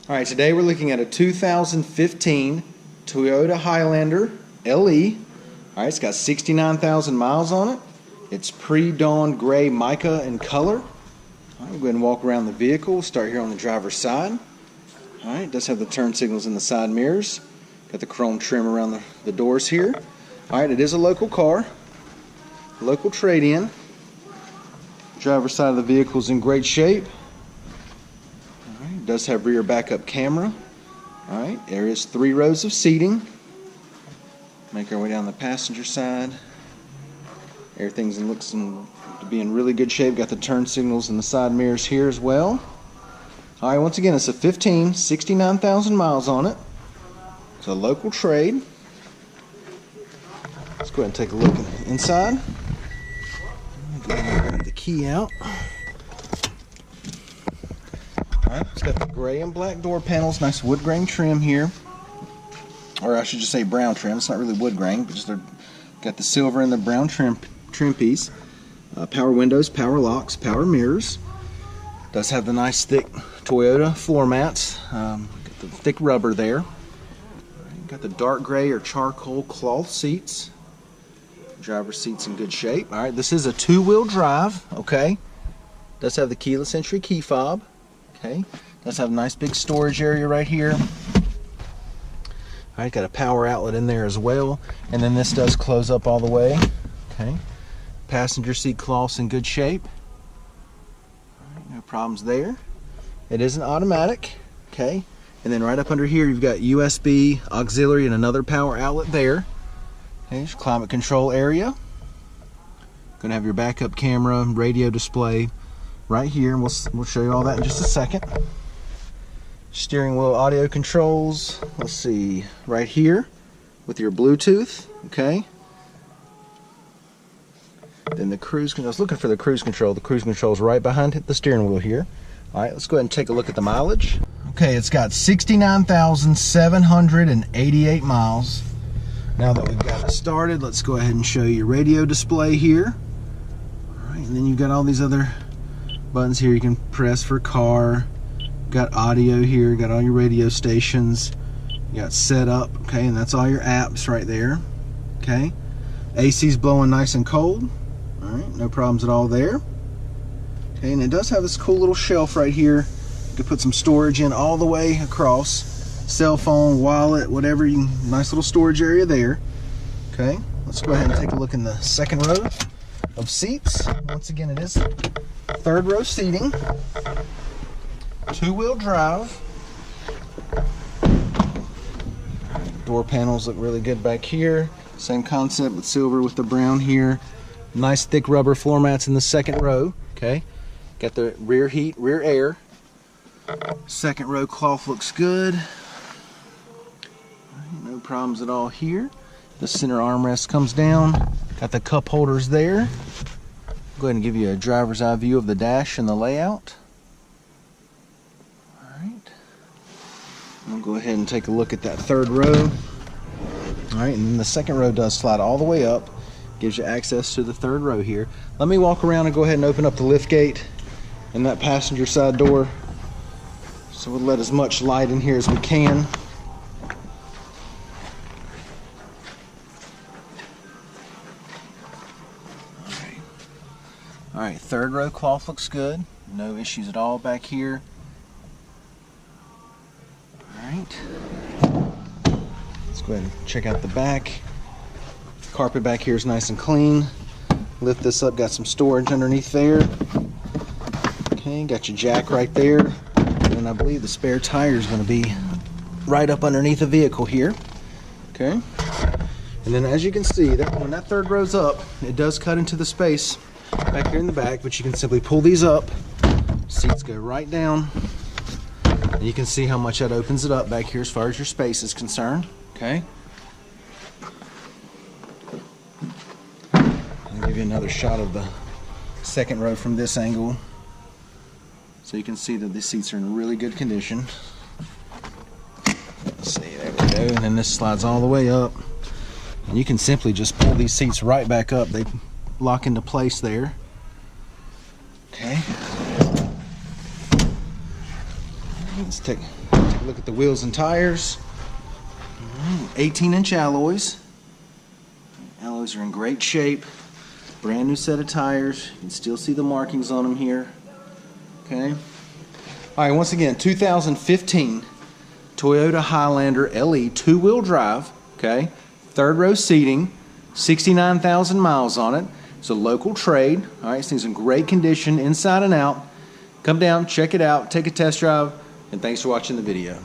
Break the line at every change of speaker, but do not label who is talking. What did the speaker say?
All right, today we're looking at a 2015 Toyota Highlander LE. All right, it's got 69,000 miles on it. It's pre-dawn gray mica in color. All right, we'll go ahead and walk around the vehicle. We'll start here on the driver's side. All right, it does have the turn signals in the side mirrors. Got the chrome trim around the doors here. All right, it is a local car. Local trade-in. Driver's side of the vehicle is in great shape. All right, it does have rear backup camera. All right, there is 3 rows of seating. Make our way down the passenger side. Everything's looks to be in really good shape. Got the turn signals and the side mirrors here as well. All right, once again, it's a 15, 69,000 miles on it. It's a local trade. Let's go ahead and take a look inside. Go ahead and grab the key out. Alright, it's got the gray and black door panels, nice wood grain trim here. Or I should just say brown trim. It's not really wood grain, but just got the silver and the brown trim piece. Power windows, power locks, power mirrors. Does have the nice thick Toyota floor mats. Got the thick rubber there. Got the dark gray or charcoal cloth seats. Driver's seat's in good shape. All right, this is a 2-wheel drive. Okay, does have the keyless entry key fob. Okay, does have a nice big storage area right here. All right, got a power outlet in there as well, and then this does close up all the way. Okay, passenger seat cloth's in good shape. All right, no problems there. It is an automatic. Okay, and then right up under here you've got USB, auxiliary, and another power outlet there. Okay, there's climate control area. Gonna have your backup camera, radio display right here, and we'll show you all that in just a second. Steering wheel audio controls. Let's see, right here with your Bluetooth. Okay. Then the cruise control. I was looking for the cruise control. The cruise control is right behind the steering wheel here. All right, let's go ahead and take a look at the mileage. Okay, it's got 69,788 miles. Now that we've got it started, let's go ahead and show you your radio display here. Alright, and then you've got all these other buttons here you can press for car. Got audio here, got all your radio stations. You got setup, okay, and that's all your apps right there. Okay. AC's blowing nice and cold. Alright, no problems at all there. Okay, and it does have this cool little shelf right here. You can put some storage in all the way across. Cell phone, wallet, whatever, nice little storage area there. Okay, let's go ahead and take a look in the second row of seats. Once again, it is 3rd row seating, 2-wheel drive. Door panels look really good back here. Same concept with silver with the brown here. Nice thick rubber floor mats in the second row. Okay, got the rear heat, rear air. Second row cloth looks good. No problems at all here. The center armrest comes down. Got the cup holders there. Go ahead and give you a driver's eye view of the dash and the layout. Alright. We'll go ahead and take a look at that 3rd row. Alright, and then the second row does slide all the way up. Gives you access to the 3rd row here. Let me walk around and go ahead and open up the lift gate and that passenger side door. So we'll let as much light in here as we can. Alright, 3rd row cloth looks good. No issues at all back here. Alright. Let's go ahead and check out the back. Carpet back here is nice and clean. Lift this up, got some storage underneath there. Okay, got your jack right there. And I believe the spare tire is going to be right up underneath the vehicle here. Okay. And then as you can see, when that 3rd row's up, it does cut into the space back here in the back, but you can simply pull these up. Seats go right down. And you can see how much that opens it up back here as far as your space is concerned. Okay. I'll give you another shot of the second row from this angle. So you can see that the seats are in really good condition. Let's see, there we go. And then this slides all the way up. And you can simply just pull these seats right back up. They lock into place there. Okay. Let's take a Look at the wheels and tires. 18-inch alloys. Alloys are in great shape. Brand new set of tires. You can still see the markings on them here. Okay. All right, once again, 2015 Toyota Highlander LE two-wheel drive. Okay. Third row seating. 69,000 miles on it. It's a local trade. All right, this thing's in great condition inside and out. Come down, check it out, take a test drive, and thanks for watching the video.